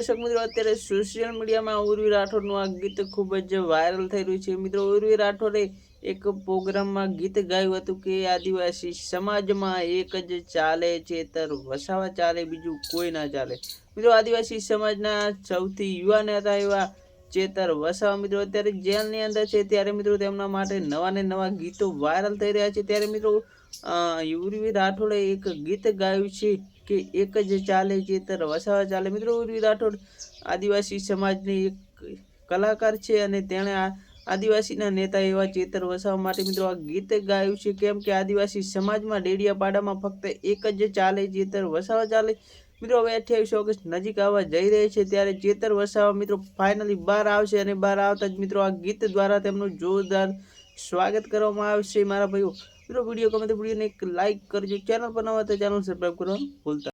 દર્શક મિત્રો અત્યારે સોશિયલ મીડિયામાં ઉર્વી રાઠોડનું આ ગીત ખૂબ જ વાયરલ થઈ રહ્યું છે। મિત્રો ઉર્વી રાઠોડે એક પ્રોગ્રામમાં ગીત ગાયું હતું કે આદિવાસી સમાજમાં એક જ ચાલે ચેતર વસાવા ચાલે બીજું કોઈ ના ચાલે। મિત્રો આદિવાસી સમાજના સૌથી યુવા નેતા એવા ચેતર વસાવા મિત્રો અત્યારે જેલની અંદર છે, ત્યારે મિત્રો તેમના માટે નવા ને નવા ગીતો વાયરલ થઈ રહ્યા છે। ત્યારે મિત્રો ઉર્વી રાઠોડે એક ગીત ગાયું છે કે એક જ ચાલે ચેતર વસાવા ચાલે। મિત્રો ઉર્વી રાઠોડ આદિવાસી સમાજની એક કલાકાર છે અને તેણે આદિવાસીના નેતા એવા ચેતર વસાવા માટે મિત્રો આ ગીત ગાયું છે, કેમ કે આદિવાસી સમાજમાં ડેડિયાપાડામાં ફક્ત એક જ ચાલે ચેતર વસાવા ચાલે। મિત્રો હવે 28 ઓગસ્ટ નજીક આવવા જઈ રહી છે, ત્યારે ચેતર વસાવા મિત્રો ફાઇનલી બહાર આવશે અને બહાર આવતા જ મિત્રો આ ગીત દ્વારા તેમનું જોરદાર સ્વાગત કરવામાં આવશે। મારા ભાઈઓ મિત્રો વિડીયો ગમે તો વિડીયોને એક લાઇક કરજો, ચેનલ પર નવા તો ચેનલ સબસ્ક્રાઈબ કરવાનું ભૂલતા